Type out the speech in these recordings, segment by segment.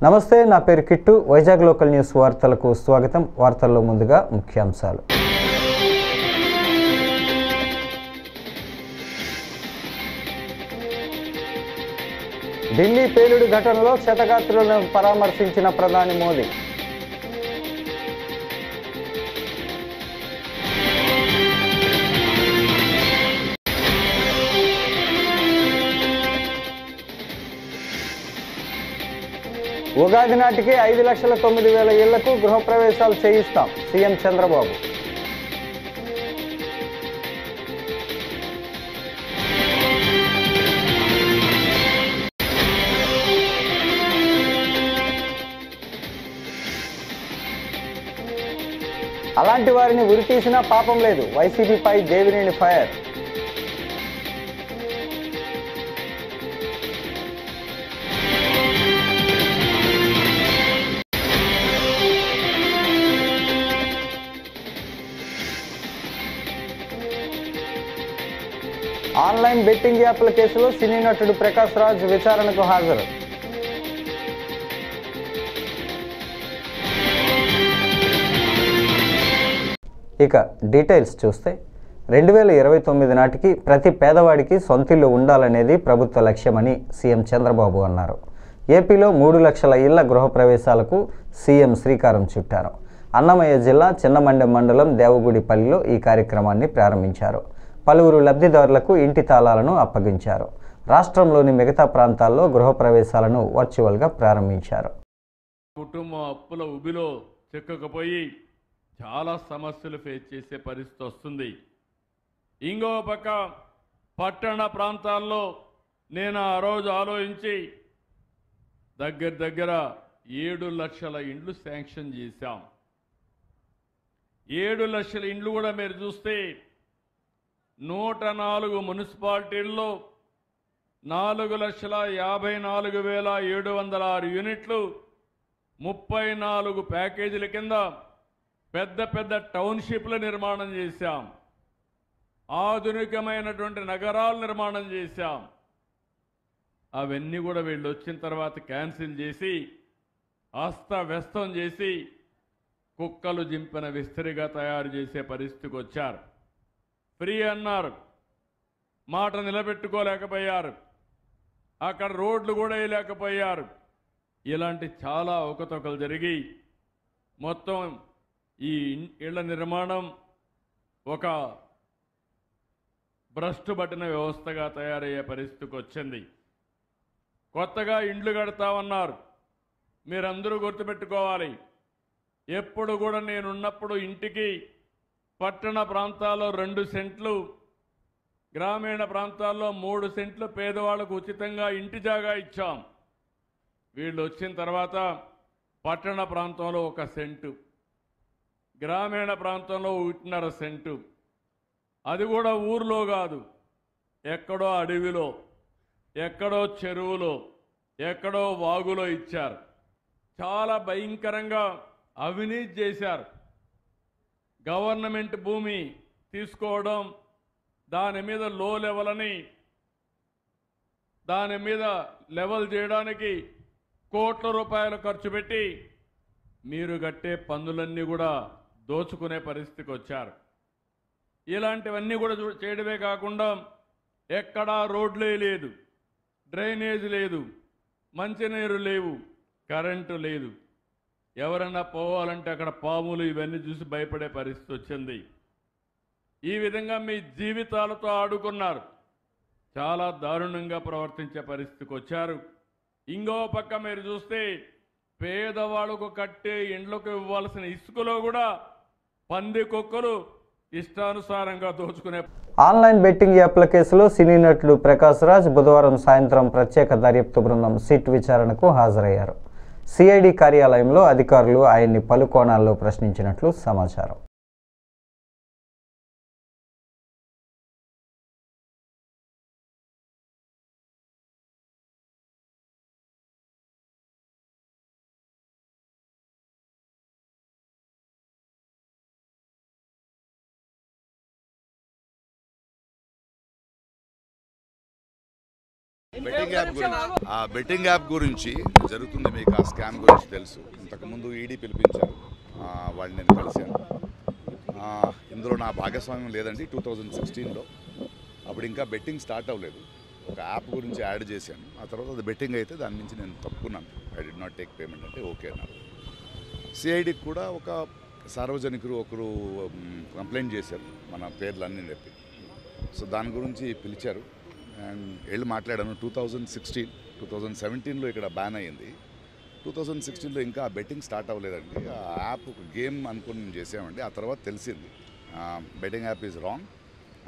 నమస్తే, నా పేరు కిట్టు. వైజాగ్ లోకల్ న్యూస్ వార్తలకు స్వాగతం. వార్తల్లో ముందుగా ముఖ్యాంశాలు. ఢిల్లీ పేలుడు ఘటనలో క్షతగాత్రులను పరామర్శించిన ప్రధాని మోదీ. ఉగాది నాటికి 5,09,000 ఇళ్లకు గృహప్రవేశాలు చేయిస్తాం సీఎం చంద్రబాబు. అలాంటి వారిని ఉరితీసినా పాపం లేదు, వైసీపీపై దేవినేని ఫైర్. ఆన్లైన్ బెట్టింగ్ యాప్ల కేసులో సినీ నటుడు ప్రకాష్ రాజ్ విచారణకు హాజరు. ఇక డీటెయిల్స్ చూస్తే 2029 నాటికి ప్రతి పేదవాడికి సొంతిల్లు ఉండాలనేది ప్రభుత్వ లక్ష్యమని సీఎం చంద్రబాబు అన్నారు. ఏపీలో 3 లక్షల ఇళ్ల గృహప్రవేశాలకు సీఎం శ్రీకారం చుట్టారు. అన్నమయ్య జిల్లా చిన్నమండెం మండలం దేవగుడిపల్లిలో ఈ కార్యక్రమాన్ని ప్రారంభించారు. పలువురు లబ్ధిదారులకు ఇంటి తాళాలను అప్పగించారు. రాష్ట్రంలోని మిగతా ప్రాంతాల్లో గృహప్రవేశాలను వర్చువల్గా ప్రారంభించారు. కుటుంబం అప్పుల ఉబిలో చిక్కకపోయి చాలా సమస్యలు ఫేస్ చేసే పరిస్థితి వస్తుంది. ఇంకో పక్క పట్టణ ప్రాంతాల్లో నేను ఆ రోజు ఆలోచించి దగ్గర 7 లక్షల ఇండ్లు శాంక్షన్ చేశాం. 7 లక్షల ఇండ్లు కూడా మీరు చూస్తే 104 మున్సిపాలిటీల్లో 4,54,706 యూనిట్లు 34 ప్యాకేజీల కింద పెద్ద టౌన్షిప్ల నిర్మాణం చేశాం. ఆధునికమైనటువంటి నగరాలు నిర్మాణం చేశాం. అవన్నీ కూడా వీళ్ళు వచ్చిన తర్వాత క్యాన్సిల్ చేసి అస్తవ్యస్తం చేసి కుక్కలు జింపిన విస్తరిగా తయారు చేసే పరిస్థితికి వచ్చారు. ఫ్రీ అన్నారు, మాట నిలబెట్టుకోలేకపోయారు. అక్కడ రోడ్లు కూడా వేయలేకపోయారు. ఇలాంటి చాలా అవకతవకలు జరిగి మొత్తం ఈ ఇళ్ల నిర్మాణం ఒక భ్రష్టు పట్టిన వ్యవస్థగా తయారయ్యే పరిస్థితికి వచ్చింది. కొత్తగా ఇండ్లు కడతామన్నారు. మీరందరూ గుర్తుపెట్టుకోవాలి, ఎప్పుడు కూడా నేనున్నప్పుడు ఇంటికి పట్టణ ప్రాంతాల్లో 2 సెంట్లు, గ్రామీణ ప్రాంతాల్లో 3 సెంట్లు పేదవాళ్లకు ఉచితంగా ఇంటి జాగా ఇచ్చాం. వీళ్ళు వచ్చిన తర్వాత పట్టణ ప్రాంతంలో 1 సెంటు, గ్రామీణ ప్రాంతంలో 1.5 సెంటు, అది కూడా ఊర్లో కాదు, ఎక్కడో అడవిలో, ఎక్కడో చెరువులో, ఎక్కడో వాగులో ఇచ్చారు. చాలా భయంకరంగా అవినీతి చేశారు. గవర్నమెంట్ భూమి తీసుకోవడం, దాని మీద లో లెవెల్ అని దాని మీద లెవెల్ చేయడానికి కోట్ల రూపాయలు ఖర్చు పెట్టి మీరు కట్టే పన్నులన్నీ కూడా దోచుకునే పరిస్థితికి వచ్చారు. ఇలాంటివన్నీ కూడా చేయడమే కాకుండా ఎక్కడా రోడ్లే లేదు, డ్రైనేజ్ లేదు, మంచినీరు లేవు, కరెంటు లేదు. ఎవరన్నా పోవాలంటే అక్కడ పాములు ఇవన్నీ చూసి భయపడే పరిస్థితి వచ్చింది. ఈ విధంగా మీ జీవితాలతో ఆడుకున్నారు. చాలా దారుణంగా ప్రవర్తించే పరిస్థితికి వచ్చారు. ఇంకో పక్క మీరు చూస్తే పేదవాళ్ళకు కట్టే ఇండ్లకు ఇవ్వాల్సిన ఇసుకలో కూడా పంది కుక్కలు ఇష్టానుసారంగా దోచుకునే. ఆన్లైన్ బెట్టింగ్ యాప్ల కేసులో సినీ నటుడు ప్రకాష్ రాజ్ బుధవారం సాయంత్రం ప్రత్యేక దర్యాప్తు బృందం సిట్ విచారణకు హాజరయ్యారు. సిఐడి కార్యాలయంలో అధికారులు ఆయన్ని పలు కోణాల్లో ప్రశ్నించినట్లు సమాచారం. బెట్టింగ్ యాప్ గురించి జరుగుతుంది. మీకు ఆ స్కామ్ గురించి తెలుసు. ఇంతకుముందు ఈడీ పిలిపించారు, వాళ్ళు నేను కలిశాను. ఇందులో నా భాగస్వామ్యం లేదండి. 2016లో అప్పుడు ఇంకా బెట్టింగ్ స్టార్ట్ అవ్వలేదు. ఒక యాప్ గురించి యాడ్ చేశాను. ఆ తర్వాత అది బెట్టింగ్ అయితే దాని నుంచి నేను తప్పుకున్నాను. I did not take payment అంటే ఓకే అన్నారు. సిఐడికి కూడా ఒక సార్వజనికులు ఒకరు కంప్లైంట్ చేశారు మన పేర్లన్నీ చెప్పి. సో దాని గురించి పిలిచారు అండ్ వెళ్ళి మాట్లాడాను. 2017లో ఇక్కడ బ్యాన్ అయ్యింది. 2016లో ఇంకా బెట్టింగ్ స్టార్ట్ అవ్వలేదండి. ఆ యాప్ ఒక గేమ్ అనుకుని మేము చేసామండి. ఆ తర్వాత తెలిసింది బెట్టింగ్ యాప్ ఈజ్ రాంగ్,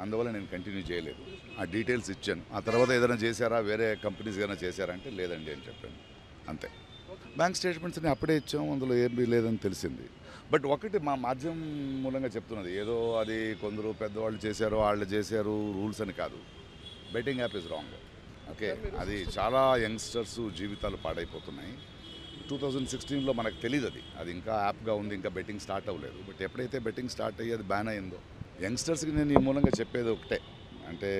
అందువల్ల నేను కంటిన్యూ చేయలేదు. ఆ డీటెయిల్స్ ఇచ్చాను. ఆ తర్వాత ఏదైనా చేశారా, వేరే కంపెనీస్ ఏదైనా చేశారా అంటే లేదండి అని చెప్పాను. అంతే. బ్యాంక్ స్టేట్మెంట్స్ని అప్పుడే ఇచ్చాము, అందులో ఏమీ లేదని తెలిసింది. బట్ ఒకటి మా మాధ్యమం మూలంగా చెప్తున్నది, ఏదో అది కొందరు పెద్దవాళ్ళు చేశారు, వాళ్ళు చేశారు రూల్స్ అని కాదు. Betting app is wrong. Okay, అది చాలా యంగ్స్టర్స్ జీవితాలు పాడైపోతున్నాయి. 2016లో మనకు తెలియదు అది ఇంకా యాప్గా ఉంది, ఇంకా బెట్టింగ్ స్టార్ట్ అవ్వలేదు. బట్ ఎప్పుడైతే బెట్టింగ్ స్టార్ట్ అయ్యి అది బ్యాన్ అయిందో, యంగ్స్టర్స్కి నేను ఈ మూలంగా చెప్పేది ఒకటే, అంటే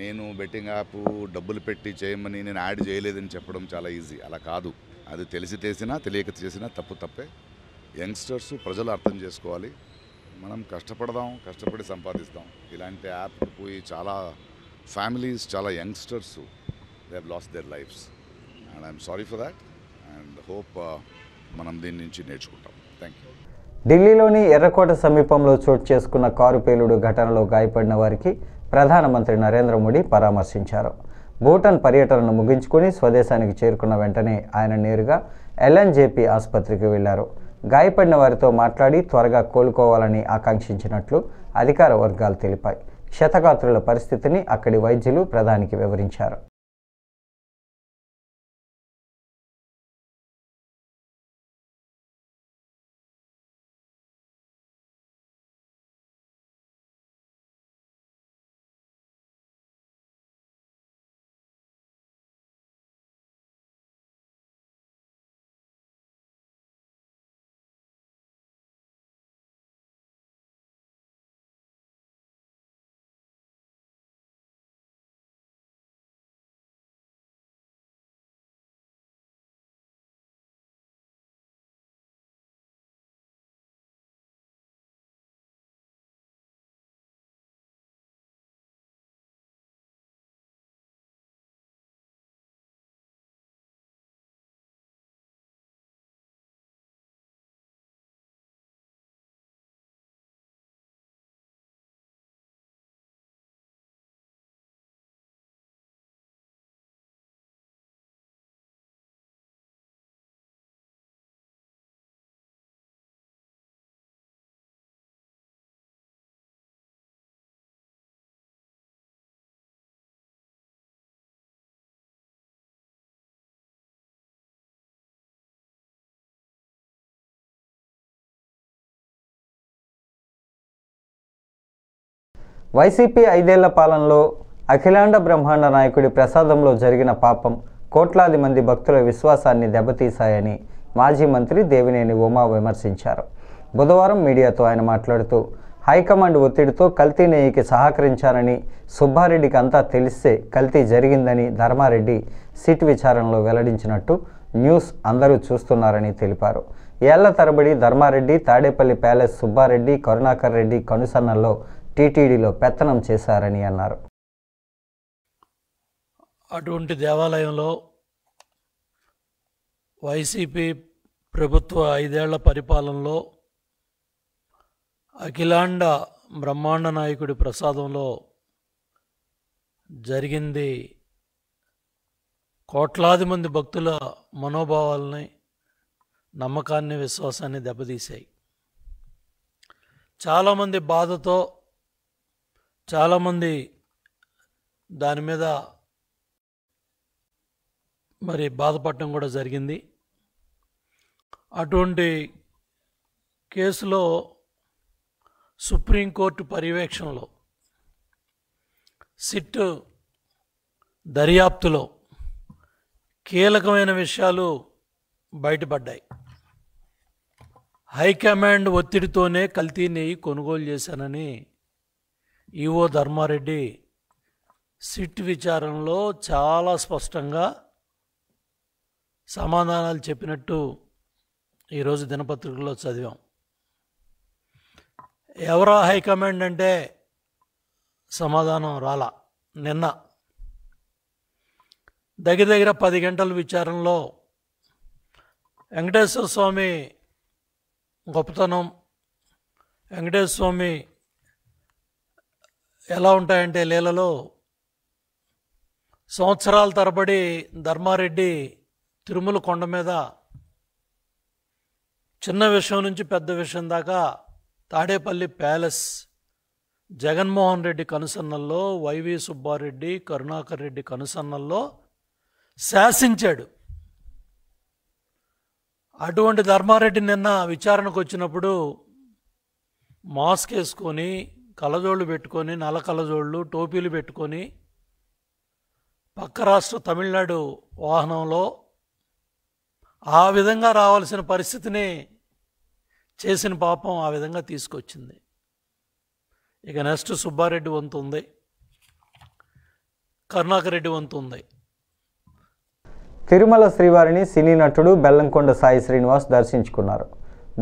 నేను బెట్టింగ్ యాప్ డబ్బులు పెట్టి చేయమని నేను యాడ్ చేయలేదని చెప్పడం చాలా ఈజీ. అలా కాదు. అది తెలిసి చేసినా తెలియక చేసినా తప్పే. యంగ్స్టర్స్ ప్రజలు అర్థం చేసుకోవాలి. మనం కష్టపడదాం, కష్టపడి సంపాదిస్తాం. ఇలాంటి యాప్కి పోయి చాలా ఫ్యామిలీస్, చాలా youngsters they have lost there lifes and I'm sorry for that and hope మనం దీని నుంచి నేర్చుకుంటాం. Thank you. ఢిల్లీలోని ఎర్రకోట సమీపంలో చోటు చేసుకున్న కారు పేలుడు ఘటనలో గాయపడిన వారికి ప్రధానమంత్రి నరేంద్ర మోడీ పరామర్శించారు. భూటాన్ పర్యటనను ముగించుకొని స్వదేశానికి చేరుకున్న వెంటనే ఆయన నేరుగా ఎల్ఎన్జేపీ ఆసుపత్రికి వెళ్లారు. గాయపడిన వారితో మాట్లాడి త్వరగా కోలుకోవాలని ఆకాంక్షించినట్లు అధికార వర్గాలు తెలిపాయి. క్షతగాత్రుల పరిస్థితిని అక్కడి వైద్యులు ప్రధానికి వివరించారు. వైసీపీ 5 ఏళ్ల పాలనలో అఖిలాండ బ్రహ్మాండ నాయకుడి ప్రసాదంలో జరిగిన పాపం కోట్లాది మంది భక్తుల విశ్వాసాన్ని దెబ్బతీశాయని మాజీ మంత్రి దేవినేని ఉమా విమర్శించారు. బుధవారం మీడియాతో ఆయన మాట్లాడుతూ హైకమాండ్ ఒత్తిడితో కల్తీ నెయ్యికి సహకరించారని, సుబ్బారెడ్డికి అంతా తెలిస్తే కల్తీ జరిగిందని ధర్మారెడ్డి సిట్ విచారణలో వెల్లడించినట్టు న్యూస్ అందరూ చూస్తున్నారని తెలిపారు. ఏళ్ల తరబడి ధర్మారెడ్డి తాడేపల్లి ప్యాలెస్ సుబ్బారెడ్డి కరుణాకర్ రెడ్డి కనుసన్నల్లో టీటీడీలో పెత్తనం చేశారని అన్నారు. అటువంటి దేవాలయంలో వైసీపీ ప్రభుత్వ 5 ఏళ్ల పరిపాలనలో అఖిలాండ బ్రహ్మాండ నాయకుడి ప్రసాదంలో జరిగింది కోట్లాది మంది భక్తుల మనోభావాలని, నమ్మకాన్ని, విశ్వాసాన్ని దెబ్బతీశాయి. చాలామంది బాధతో, చాలామంది దాని మీద మరి బాధపడటం కూడా జరిగింది. అటువంటి కేసులో సుప్రీంకోర్టు పర్యవేక్షణలో సిట్ దర్యాప్తులో కీలకమైన విషయాలు బయటపడ్డాయి. హైకమాండ్ ఒత్తిడితోనే కల్తీ నెయ్యి కొనుగోలు చేశానని ఈవో ధర్మారెడ్డి సిట్ విచారణలో చాలా స్పష్టంగా సమాధానాలు చెప్పినట్టు ఈరోజు దినపత్రికల్లో చదివాం. ఎవరో హైకమాండ్ అంటే సమాధానం రాలా. నిన్న దగ్గర 10 గంటల విచారణలో వెంకటేశ్వర స్వామి గొప్పతనం, వెంకటేశ్వర స్వామి ఎలా ఉంటాయంటే లీలలో సంవత్సరాల తరబడి ధర్మారెడ్డి తిరుమల కొండ మీద చిన్న విషయం నుంచి పెద్ద విషయం దాకా తాడేపల్లి ప్యాలెస్ జగన్మోహన్ రెడ్డి కనుసన్నల్లో, వైవి సుబ్బారెడ్డి, కరుణాకర్ రెడ్డి కనుసన్నల్లో శాసించాడు. అటువంటి ధర్మారెడ్డి నిన్న విచారణకు వచ్చినప్పుడు మాస్క్ వేసుకొని, కళ్ళజోళ్ళు పెట్టుకొని, నల్ల కళ్ళజోళ్ళు, టోపీలు పెట్టుకొని పక్క రాష్ట్ర తమిళనాడు వాహనంలో ఆ విధంగా రావాల్సిన పరిస్థితిని చేసిన పాపం ఆ విధంగా తీసుకొచ్చింది. ఇక నెక్స్ట్ సుబ్బారెడ్డి వంతు ఉంది, కరుణాకర్ రెడ్డి వంతు ఉంది. తిరుమల శ్రీవారిని సినీ నటుడు బెల్లంకొండ సాయి శ్రీనివాస్ దర్శించుకున్నారు.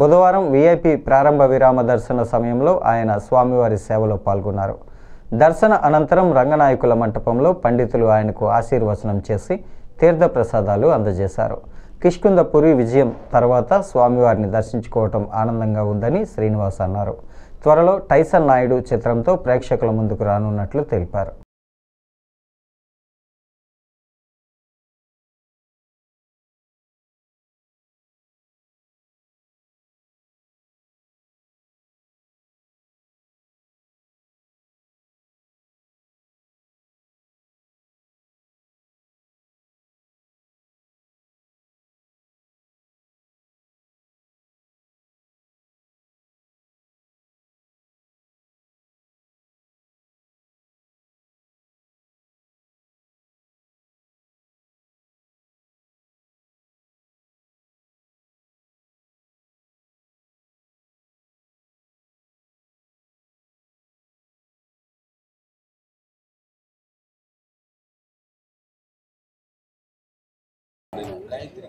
బుధవారం వీఐపీ ప్రారంభ విరామ దర్శన సమయంలో ఆయన స్వామివారి సేవలో పాల్గొన్నారు. దర్శన అనంతరం రంగనాయకుల మంటపంలో పండితులు ఆయనకు ఆశీర్వచనం చేసి తీర్థప్రసాదాలు అందజేశారు. కిష్కింధపురి విజయం తర్వాత స్వామివారిని దర్శించుకోవటం ఆనందంగా ఉందని శ్రీనివాస్ అన్నారు. త్వరలో టైసన్ నాయుడు చిత్రంతో ప్రేక్షకుల ముందుకు రానున్నట్లు తెలిపారు.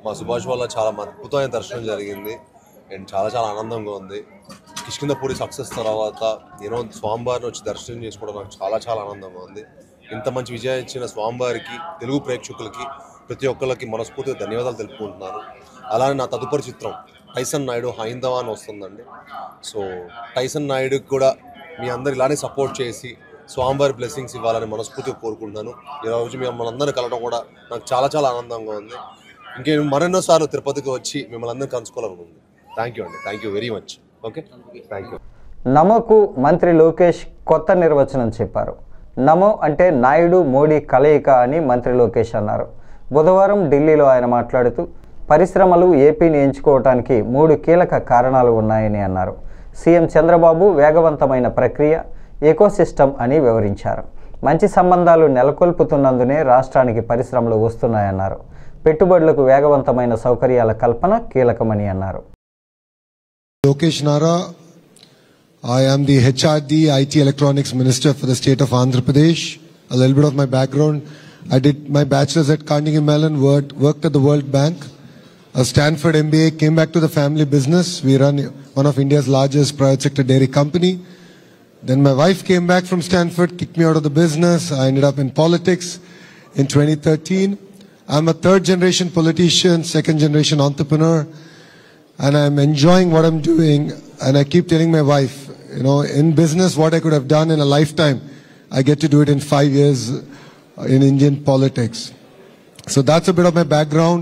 మా సుభాష్ వల్ల చాలా అద్భుతమైన దర్శనం జరిగింది అండ్ చాలా చాలా ఆనందంగా ఉంది. కిష్కింధపురి సక్సెస్ తర్వాత స్వామివారిని వచ్చి దర్శనం చేసుకోవడం నాకు చాలా చాలా ఆనందంగా ఉంది. ఇంత మంచి విజయం ఇచ్చిన స్వామివారికి, తెలుగు ప్రేక్షకులకి, ప్రతి ఒక్కరికి మనస్ఫూర్తిగా ధన్యవాదాలు తెలుపుకుంటున్నాను. అలానే నా తదుపరి చిత్రం టైసన్ నాయుడు హైందవ అని వస్తుందండి. సో టైసన్ నాయుడుకి కూడా మీ అందరు ఇలానే సపోర్ట్ చేసి స్వామివారి బ్లెస్సింగ్స్ ఇవ్వాలని మనస్ఫూర్తిగా కోరుకుంటున్నాను. ఈరోజు మిమ్మల్ని అందరూ కలవడం కూడా నాకు చాలా చాలా ఆనందంగా ఉంది. ఇంకేం మరెన్నోసార్లు తిరుపతికి వచ్చి మిమ్మల్ని అందరూ కలుసుకోవాలని ఉంది. థ్యాంక్ యూ అండి, thank you very much. Okay, thank you. నమోకు మంత్రి లోకేష్ కొత్త నిర్వచనం చెప్పారు. నమో అంటే నాయుడు మోడీ కలయిక అని మంత్రి లోకేష్ అన్నారు. బుధవారం ఢిల్లీలో ఆయన మాట్లాడుతూ పరిశ్రమలు ఏపీని ఎంచుకోవటానికి 3 కీలక కారణాలు ఉన్నాయని అన్నారు. సీఎం చంద్రబాబు వేగవంతమైన ప్రక్రియ, ఎకోసిస్టమ్ అని వివరించారు. మంచి సంబంధాలు నెలకొల్పుతున్నందునే రాష్ట్రానికి పరిశ్రమలు వస్తున్నాయన్నారు. పెట్టుబడులకు వేగవంతమైన సౌకర్యాల కల్పన కీలకమని అన్నారు. Lokesh Nara, I am the HRD IT Electronics Minister for the state of Andhra Pradesh. A little bit of my background. I did my bachelor's at Carnegie Mellon, worked at the World Bank, a Stanford MBA, came back to the family business. We run one of India's largest private sector dairy company. Then my wife came back from Stanford, kicked me out of the business. I ended up in politics in 2013. I'm a third generation politician, second generation entrepreneur. And I'm enjoying what I'm doing, and I keep telling my wife, in business what I could have done in a lifetime, I get to do it in 5 years in Indian politics. So that's a bit of my background.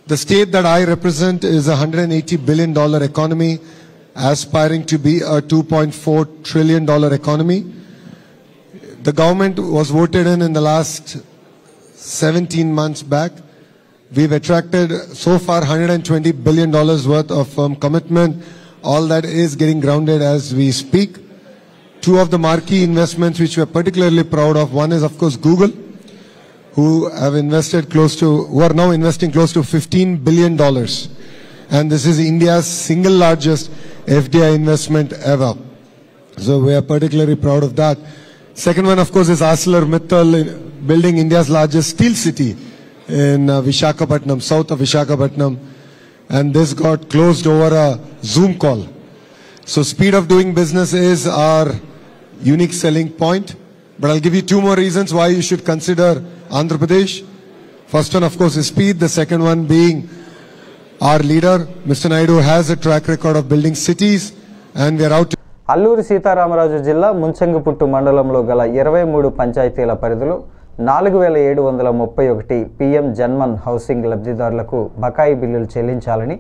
The state that I represent is a $180 billion economy, aspiring to be a $2.4 trillion economy. The government was voted in the last 17 months back. We've attracted so far $120 billion worth of firm commitment. All that is getting grounded as we speak. 2 of the marquee investments which we are particularly proud of. One is of course Google, who are now investing close to $15 billion. And this is India's single largest FDI investment ever. So we are particularly proud of that. Second one, of course, is ArcelorMittal building India's largest steel city in Visakhapatnam, south of Visakhapatnam. And this got closed over a Zoom call. So speed of doing business is our unique selling point. But I'll give you two more reasons why you should consider Andhra Pradesh. First one, of course, is speed. The second one being our leader, Mr. Naidu, has a track record of building cities, and we are out to Alluri Sitaramaraju జిల్లా ముంచెంగిపుట్టు మండలంలో గల 23 పంచాయతీల పరిధిలో 4731 PM JANMAN housing లబ్ధిదారులకు బకాయి బిల్లులు చెల్లించాలని,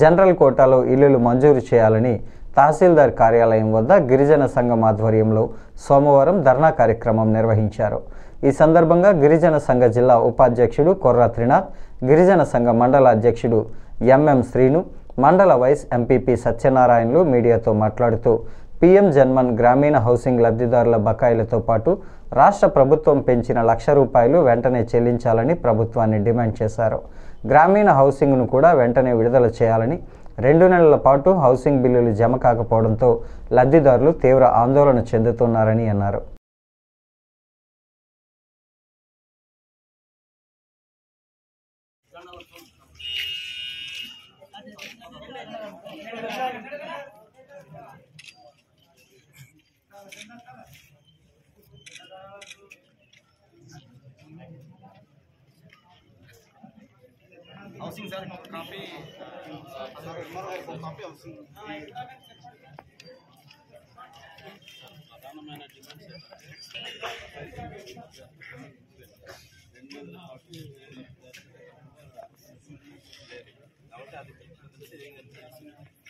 general కోటాలో ఇల్లులు మంజూరు చేయాలని తహసీల్దార్ కార్యాలయం వద్ద గిరిజన సంఘం ఆధ్వర్యంలో సోమవారం ధర్నా కార్యక్రమం నిర్వహించారు. ఈ సందర్భంగా గిరిజన సంఘ జిల్లా ఉపాధ్యక్షుడు కొర్ర త్రినాథ్, గిరిజన సంఘ మండల అధ్యక్షుడు ఎంఎం శ్రీను, మండల వైస్ ఎంపీపీ సత్యనారాయణలు మీడియాతో మాట్లాడుతూ పీఎం జన్మన్ గ్రామీణ హౌసింగ్ లబ్ధిదారుల బకాయిలతో పాటు రాష్ట్ర ప్రభుత్వం పెంచిన ₹1,00,000 వెంటనే చెల్లించాలని ప్రభుత్వాన్ని డిమాండ్ చేశారు. గ్రామీణ హౌసింగ్ను కూడా వెంటనే విడుదల చేయాలని, 2 నెలల పాటు హౌసింగ్ బిల్లులు జమ కాకపోవడంతో లబ్ధిదారులు తీవ్ర ఆందోళన చెందుతున్నారని అన్నారు. हाउसिंग सर काफी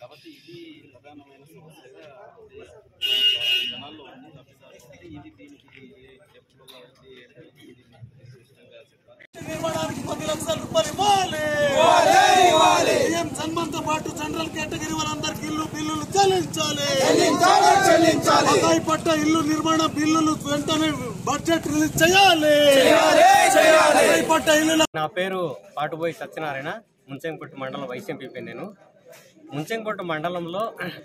కాబట్టి ఇది ప్రధానమైన సమస్యగా జనాల్లో ఉంది. తప్పితే ఇది దీనికి నిర్మాణానికి ₹10,00,000 ఇవ్వాలి. పీఎం జన్మన్తో పాటు జనరల్ కేటగిరీ వాళ్ళందరికీ బిల్లులు చెల్లించాలి. బకాయి పట్ట ఇల్లు నిర్మాణ బిల్లులు వెంటనే బడ్జెట్ రిలీజ్ చేయాలి. బకాయి పట్ట ఇల్లు. నా పేరు పాటుబోయి సత్యనారాయణ, ముంచెంగిపుట్టు మండలం వైస్ ఎంపీపీ. నేను ముంచెంగిపుట్టు మండలంలో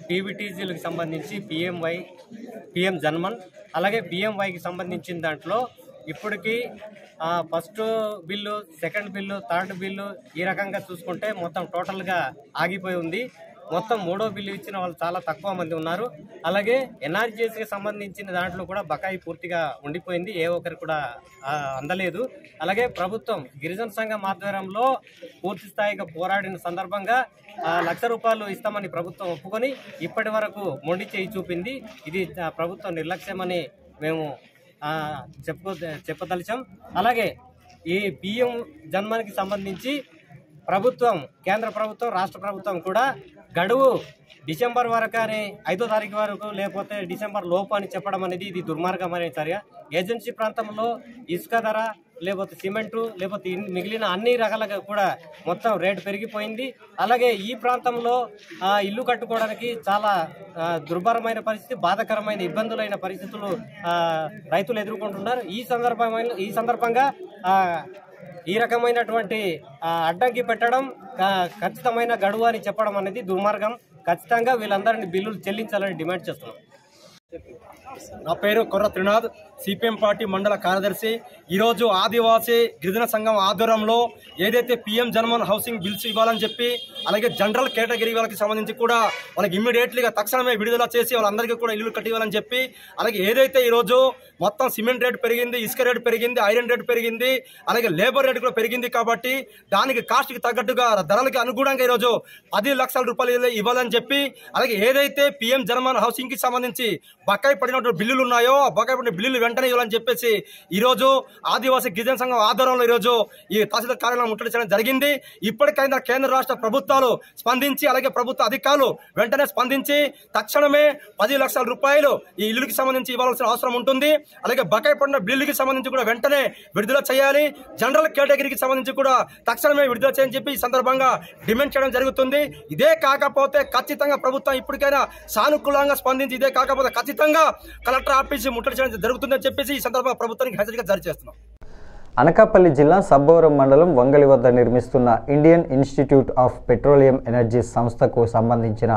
పీవీటీజీలకు సంబంధించి పీఎం జన్మన్ అలాగే పీఎంవైకి సంబంధించిన దాంట్లో ఇప్పటికీ first bill, second bill, third bill ఈ రకంగా చూసుకుంటే మొత్తం టోటల్గా ఆగిపోయి ఉంది. మొత్తం 3వ బిల్లు ఇచ్చిన వాళ్ళు చాలా తక్కువ మంది ఉన్నారు. అలాగే ఎన్ఆర్జీఎస్కి సంబంధించిన దాంట్లో కూడా బకాయి పూర్తిగా ఉండిపోయింది, ఏ ఒక్కరు కూడా అందలేదు. అలాగే ప్రభుత్వం గిరిజన సంఘం ఆధ్వర్యంలో పూర్తి స్థాయిగా పోరాడిన సందర్భంగా ₹1,00,000 ఇస్తామని ప్రభుత్వం ఒప్పుకొని ఇప్పటి వరకు మొండి చేయి చూపింది. ఇది ప్రభుత్వం నిర్లక్ష్యమని మేము చెప్పదలిచాం. అలాగే ఈ పీఎం జన్మన్కి సంబంధించి ప్రభుత్వం, కేంద్ర ప్రభుత్వం, రాష్ట్ర ప్రభుత్వం కూడా గడువు డిసెంబర్ వరకు అని 5వ తారీఖు వరకు లేకపోతే డిసెంబర్ లోపు అని చెప్పడం అనేది ఇది దుర్మార్గమైన చర్య. ఏజెన్సీ ప్రాంతంలో ఇసుక ధర, లేకపోతే సిమెంటు, లేకపోతే మిగిలిన అన్ని రకాలుగా కూడా మొత్తం రేటు పెరిగిపోయింది. అలాగే ఈ ప్రాంతంలో ఇల్లు కట్టుకోవడానికి చాలా దుర్భరమైన పరిస్థితి, బాధాకరమైన ఇబ్బందులైన పరిస్థితులు రైతులు ఎదుర్కొంటున్నారు. ఈ సందర్భంగా ఈ రకమైనటువంటి అడ్డంకి పెట్టడం, ఖచ్చితమైన గడువు అని చెప్పడం అనేది దుర్మార్గం. ఖచ్చితంగా వీళ్ళందరినీ బిల్లులు చెల్లించాలని డిమాండ్ చేస్తున్నాం. నా పేరు కొర్ర త్రినాథ్, సిపిఎం పార్టీ మండల కార్యదర్శి. ఈరోజు ఆదివాసీ గిరిజన సంఘం ఆధ్వర్యంలో ఏదైతే పీఎం జన్మన్ హౌసింగ్ బిల్స్ ఇవ్వాలని చెప్పి, అలాగే జనరల్ కేటగిరీ వాళ్ళకి సంబంధించి కూడా వాళ్ళకి ఇమ్మీడియట్లీగా తక్షణమే విడుదల చేసి వాళ్ళందరికీ కూడా ఇల్లు కట్టివ్వాలని చెప్పి, అలాగే ఏదైతే ఈరోజు మొత్తం సిమెంట్ రేటు పెరిగింది, ఇసుక రేటు పెరిగింది, ఐరన్ రేటు పెరిగింది, అలాగే లేబర్ రేటు కూడా పెరిగింది. కాబట్టి దానికి కాస్ట్కి తగ్గట్టుగా ధరలకి అనుగుణంగా ఈరోజు ₹10,00,000 ఇవ్వాలని చెప్పి, అలాగే ఏదైతే పీఎం జన్మన్ హౌసింగ్ కి సంబంధించి బకాయి పడినటువంటి బిల్లులు ఉన్నాయో ఆ బకాయి పడిన బిల్లులు వెంటనే ఇవ్వాలని చెప్పేసి ఈరోజు ఆదివాసీ గిరిజన సంఘం ఆధ్వర్యంలో ఈరోజు ఈ తహసీల్దార్ కార్యాలయం ముట్టడి చేయడం జరిగింది. ఇప్పటికైనా కేంద్ర రాష్ట్ర ప్రభుత్వాలు స్పందించి, అలాగే ప్రభుత్వ అధికారులు వెంటనే స్పందించి తక్షణమే ₹10,00,000 ఈ ఇల్లుకి సంబంధించి ఇవ్వాల్సిన అవసరం ఉంటుంది. అలాగే బకాయి పడిన బిల్లుకి సంబంధించి కూడా వెంటనే విడుదల చేయాలి. జనరల్ కేటగిరీకి సంబంధించి కూడా తక్షణమే విడుదల చేయని చెప్పి ఈ సందర్భంగా డిమాండ్ చేయడం జరుగుతుంది. ఇదే కాకపోతే ఖచ్చితంగా ప్రభుత్వం ఇప్పటికైనా సానుకూలంగా స్పందించి, ఇదే కాకపోతే ఖచ్చితంగా కలెక్టర్ ఆఫీస్ ముట్టడి చేయడం జరుగుతుందని చెప్పేసి ఈ సందర్భంగా ప్రభుత్వానికి హెచ్చరిక జారీ చేస్తున్నాం. అనకాపల్లి జిల్లా సబ్బవరం మండలం వంగలి వద్ద నిర్మిస్తున్న Indian Institute of Petroleum energies సంస్థకు సంబంధించిన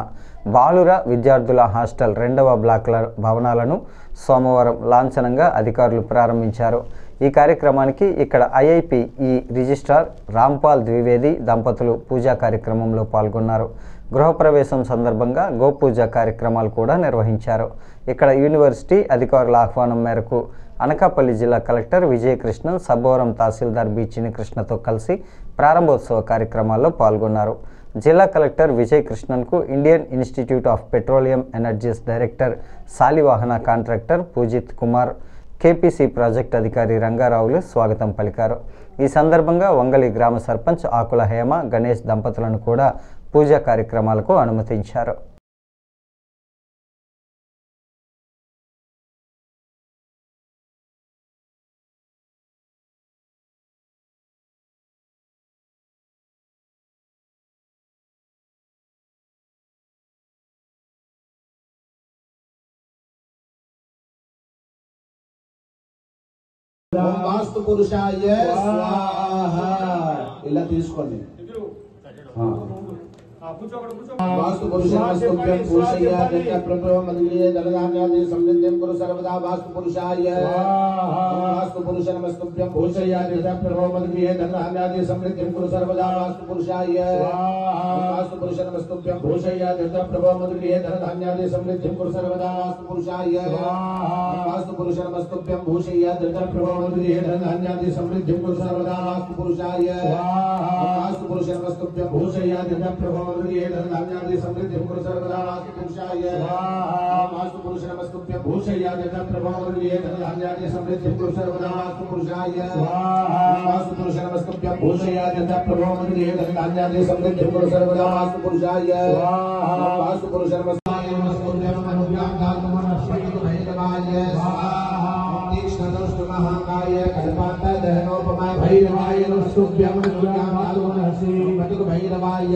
బాలుర విద్యార్థుల హాస్టల్ 2వ బ్లాక్ల భవనాలను సోమవారం లాంఛనంగా అధికారులు ప్రారంభించారు. ఈ కార్యక్రమానికి ఇక్కడ ఐఐపిఈ రిజిస్ట్రార్ రాంపాల్ ద్వివేది దంపతులు పూజా కార్యక్రమంలో పాల్గొన్నారు. గృహప్రవేశం సందర్భంగా గోపూజ కార్యక్రమాలు కూడా నిర్వహించారు. ఇక్కడ యూనివర్సిటీ అధికారుల ఆహ్వానం మేరకు అనకాపల్లి జిల్లా కలెక్టర్ విజయకృష్ణన్ సబ్బవరం తహసీల్దార్ బీచిని కృష్ణతో కలిసి ప్రారంభోత్సవ కార్యక్రమాల్లో పాల్గొన్నారు. జిల్లా కలెక్టర్ విజయకృష్ణన్కు Indian Institute of Petroleum Energies director Shalivahana contractor Poojith Kumar, KPC project అధికారి రంగారావులు స్వాగతం పలికారు. ఈ సందర్భంగా వంగలి గ్రామ సర్పంచ్ ఆకుల హేమ, గణేష్ దంపతులను కూడా పూజా కార్యక్రమాలకు అనుమతించారు. వాస్తు పురుషాయ స్వాహ. ఇలా తీసుకోండి. वास्तु पुरुषाय पूषयाय प्रभव मदीये दलधान्यादि समृद्धिं कुरु सर्वदा. वास्तु पुरुषाय वास्तु पुरुषनमस्तुभ्यं पूषयाय प्रभव मदीये दलधान्यादि समृद्धिं कुरु सर्वदा. वास्तु पुरुषाय वास्तु पुरुषनमस्तुभ्यं पूषयाय प्रभव मदीये दलधान्यादि समृद्धिं कुरु सर्वदा. वास्तु पुरुषाय वास्तु पुरुषनमस्तुभ्यं पूषयाय प्रभव मदीये दलधान्यादि समृद्धिं कुरु सर्वदा. वास्तु पुरुषाय वास्तु पुरुषनमस्तुभ्यं पूषयाय प्रभव धान्यादि समृद्धि कुरु सर्वदा. वास्तु पुरुषाय वास्तु पुरुषनमस्तुभ्यं भूषयाय प्रभव धान्यादि समृद्धि कुरु सर्वदा. वास्तु पुरुषाय वास्तु पुरुषनमस्तुभ्यं भूषयाय प्रभव धान्यादि समृद्धि कुरु सर्वदा. वास्तु पुरुषाय वास्तु पुरुषनमस्तुभ्यं महाकाय कल्पांत दहनोपमाय भैरवाय नमस्तुभ्यं भैरवाय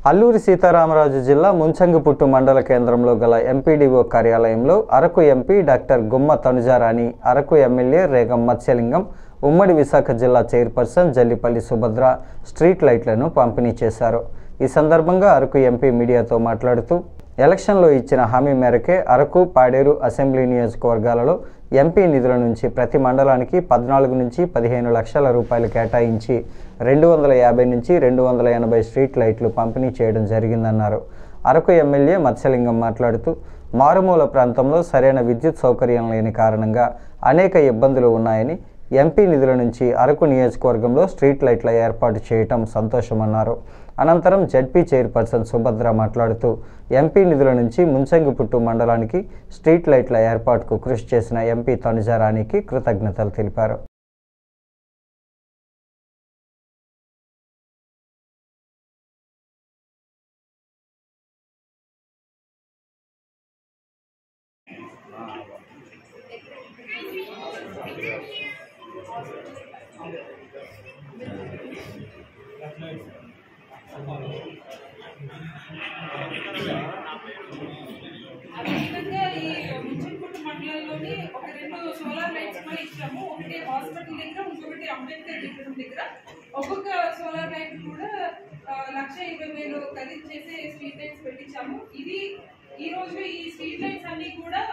అల్లూరి సీతారామరాజు జిల్లా ముంచంగిపుట్టు మండల కేంద్రంలో గల ఎంపీడీఓ కార్యాలయంలో అరకు ఎంపీ డాక్టర్ గుమ్మ తనుజారాణి, అరకు ఎమ్మెల్యే రేగం మత్స్యలింగం, ఉమ్మడి విశాఖ జిల్లా చైర్పర్సన్ జల్లిపల్లి సుభద్ర స్ట్రీట్ లైట్లను పంపిణీ చేశారు. ఈ సందర్భంగా అరకు ఎంపీ మీడియాతో మాట్లాడుతూ ఎలక్షన్లో ఇచ్చిన హామీ మేరకే అరకు, పాడేరు అసెంబ్లీ నియోజకవర్గాలలో ఎంపీ నిధుల నుంచి ప్రతి మండలానికి 14 నుంచి 15 లక్షల రూపాయలు కేటాయించి 250 నుంచి 280 స్ట్రీట్ లైట్లు పంపిణీ చేయడం జరిగిందన్నారు. అరకు ఎమ్మెల్యే మత్స్యలింగం మాట్లాడుతూ మారుమూల ప్రాంతంలో సరైన విద్యుత్ సౌకర్యం లేని కారణంగా అనేక ఇబ్బందులు ఉన్నాయని, ఎంపీ నిధుల నుంచి అరకు నియోజకవర్గంలో స్ట్రీట్ లైట్ల ఏర్పాటు చేయటం సంతోషమన్నారు. అనంతరం జడ్పీ చైర్పర్సన్ సుభద్ర మాట్లాడుతూ ఎంపీ నిధుల నుంచి ముంచంగిపుట్టు మండలానికి స్ట్రీట్ లైట్ల ఏర్పాటుకు కృషి చేసిన ఎంపీ తనుజారాణికి కృతజ్ఞతలు తెలిపారు. అదేవిధంగా ఈ ముంచంగిపుట్టు మండలంలోని ఒక 2 సోలార్ లైట్స్ కూడా ఇచ్చాము. ఒకటి హాస్పిటల్ దగ్గర, ఇంకొకటి అంబేద్కర్ విగ్రహం దగ్గర. ఒక్కొక్క సోలార్ లైట్ కూడా 1,20,000 ఖరీదు చేసి స్ట్రీట్ లైట్స్ పెట్టించాము. ఇది ఈ రోజు ఈ స్ట్రీట్ లైట్స్ అన్ని కూడా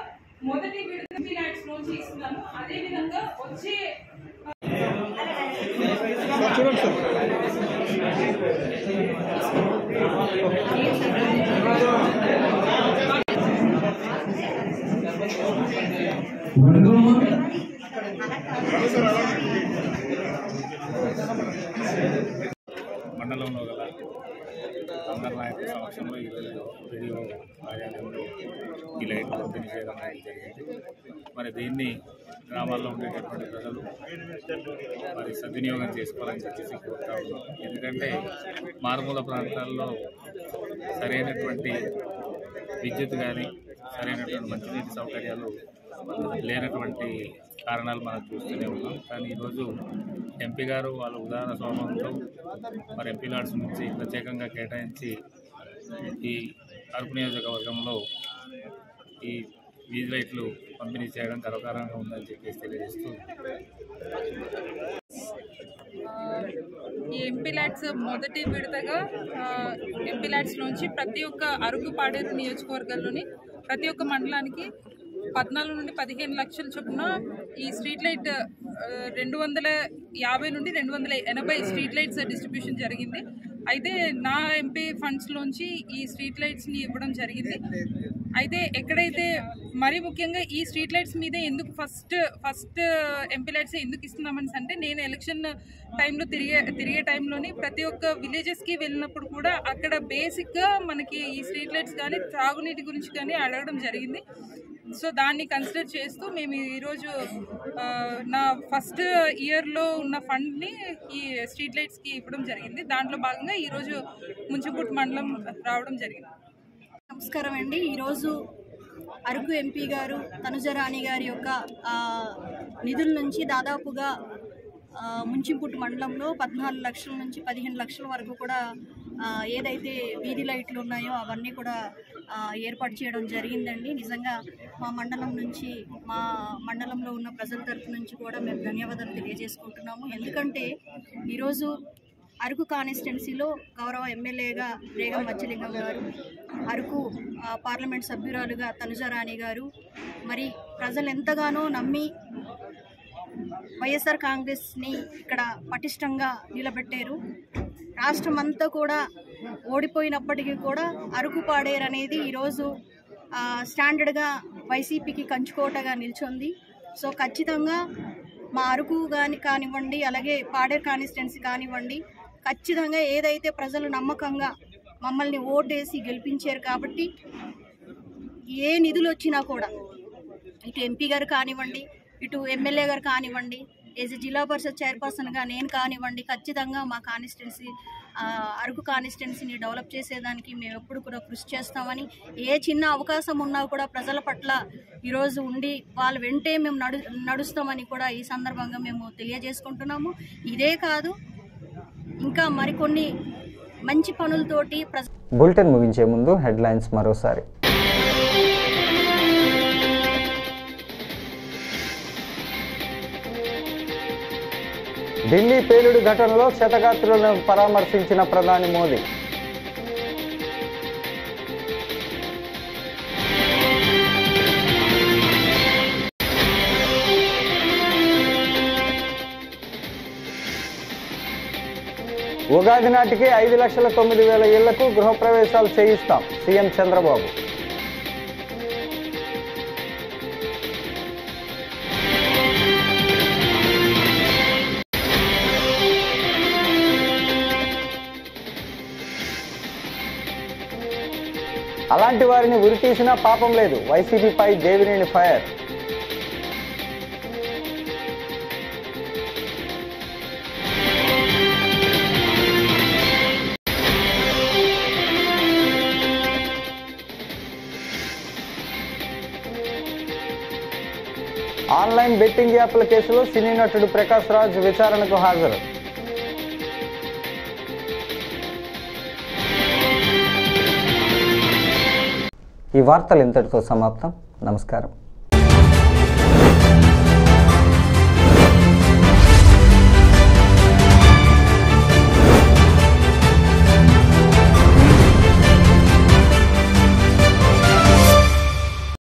మొదటి విడత లైట్స్ నుంచి ఇస్తున్నాము. అదేవిధంగా వచ్చే మండలంలో గల అందరి నాయకుల సమక్షంలో ఈరోజు వీడియో కార్యాలయంలో ఈ లైట్లు పంపిణీ చేయడం జరిగింది. మరి దీన్ని గ్రామాల్లో ఉండేటటువంటి ప్రజలు మరి సద్వినియోగం చేసుకోవాలని చెప్పేసి కోరుతా ఉన్నాం. ఎందుకంటే మారుమూల ప్రాంతాల్లో సరైనటువంటి విద్యుత్ కానీ సరైనటువంటి మంచినీటి సౌకర్యాలు లేనటువంటి కారణాలు మనం చూస్తూనే ఉన్నాం. కానీ ఈరోజు ఎంపీ గారు వాళ్ళ ఉదాహరణ స్వభావంతో మరి ఎంపీ లాడ్స్ నుంచి ప్రత్యేకంగా కేటాయించి ఈ అరకు నియోజకవర్గంలో ఈ వీధి లైట్లు పంపిణీ చేయడం గర్వకారంగా ఉందని చెప్పేసి తెలియజేస్తూ ఈ ఎంపీ ల్యాడ్స్ మొదటి విడతగా ఎంపీ ల్యాడ్స్ నుంచి ప్రతి ఒక్క అరకు పాడేరు నియోజకవర్గాల్లోని ప్రతి ఒక్క మండలానికి 14 నుండి 15 లక్షల చొప్పున ఈ స్ట్రీట్ లైట్ 250 నుండి 280 స్ట్రీట్ లైట్స్ డిస్ట్రిబ్యూషన్ జరిగింది. అయితే నా ఎంపీ ఫండ్స్లోంచి ఈ స్ట్రీట్ లైట్స్ని ఇవ్వడం జరిగింది. అయితే ఎక్కడైతే మరీ ముఖ్యంగా ఈ స్ట్రీట్ లైట్స్ మీదే ఎందుకు ఫస్ట్ ఎంపీ లైట్స్ ఎందుకు ఇస్తున్నామని అంటే, నేను ఎలక్షన్ టైంలో తిరిగే టైంలోని ప్రతి ఒక్క విలేజెస్కి వెళ్ళినప్పుడు కూడా అక్కడ బేసిక్గా మనకి ఈ స్ట్రీట్ లైట్స్ కానీ త్రాగునీటి గురించి కానీ అడగడం జరిగింది. సో దాన్ని కన్సిడర్ చేస్తూ మేము ఈరోజు నా ఫస్ట్ ఇయర్లో ఉన్న ఫండ్ని ఈ స్ట్రీట్ లైట్స్కి ఇవ్వడం జరిగింది. దాంట్లో భాగంగా ఈరోజు ముంచంకుట్టు మండలం రావడం జరిగింది. నమస్కారం అండి. ఈరోజు అరకు ఎంపీ గారు తనుజరాణి గారి యొక్క నిధుల నుంచి దాదాపుగా ముంచింపుట్టు మండలంలో 14 లక్షల నుంచి 15 లక్షల వరకు కూడా ఏదైతే వీధి లైట్లు ఉన్నాయో అవన్నీ కూడా ఏర్పాటు చేయడం జరిగిందండి. నిజంగా మా మండలం నుంచి, మా మండలంలో ఉన్న ప్రజల తరఫు నుంచి కూడా మేము ధన్యవాదాలు తెలియజేసుకుంటున్నాము. ఎందుకంటే ఈరోజు అరకు కాన్స్టిట్యున్సీలో గౌరవ ఎమ్మెల్యేగా రేగం మచ్చలింగం గారు, అరకు పార్లమెంట్ సభ్యురాలుగా తనుజరాణి గారు, మరి ప్రజలు ఎంతగానో నమ్మి వైఎస్ఆర్ కాంగ్రెస్ని ఇక్కడ పటిష్టంగా నిలబెట్టారు. రాష్ట్రం అంతా కూడా ఓడిపోయినప్పటికీ కూడా అరకు పాడేరు అనేది ఈరోజు స్టాండర్డ్గా వైసీపీకి కంచుకోటగా నిల్చుంది. సో ఖచ్చితంగా మా అరకు కానివ్వండి, అలాగే పాడేరు కాన్స్టిట్యున్సీ కానివ్వండి, ఖచ్చితంగా ఏదైతే ప్రజలు నమ్మకంగా మమ్మల్ని ఓటేసి గెలిపించారు కాబట్టి ఏ నిధులు వచ్చినా కూడా ఇటు ఎంపీ గారు కానివ్వండి, ఇటు ఎమ్మెల్యే గారు కానివ్వండి, ఏజ్ జిల్లా పరిషత్ చైర్పర్సన్గా నేను కానివ్వండి, ఖచ్చితంగా మా కాన్స్టిట్యున్సీ అరకు కాన్స్టిట్యున్సీని డెవలప్ చేసేదానికి మేము ఎప్పుడు కూడా కృషి చేస్తామని, ఏ చిన్న అవకాశం ఉన్నా కూడా ప్రజల పట్ల ఈరోజు ఉండి వాళ్ళ వెంటే మేము నడుస్తామని కూడా ఈ సందర్భంగా మేము తెలియజేసుకుంటున్నాము. ఇదే కాదు, ఇంకా మరికొన్ని మంచి పనులతోటి బులెటిన్ ముగించే ముందు హెడ్లైన్స్ మరోసారి. ఢిల్లీ పేలుడు ఘటనలో క్షతగాత్రులను పరామర్శించిన ప్రధాని మోదీ. ఉగాది నాటికి 5,09,000 ఇళ్లకు గృహప్రవేశాలు చేయిస్తాం సీఎం చంద్రబాబు. అలాంటి వారిని ఉరితీసినా పాపం లేదు, వైసీపీపై దేవినేని ఫైర్. ఆన్లైన్ బెట్టింగ్ యాప్ల కేసులో సినీ నటుడు ప్రకాష్ రాజ్ విచారణకు హాజరు. ఈ వార్తలు ఇంతటితో సమాప్తం. నమస్కారం.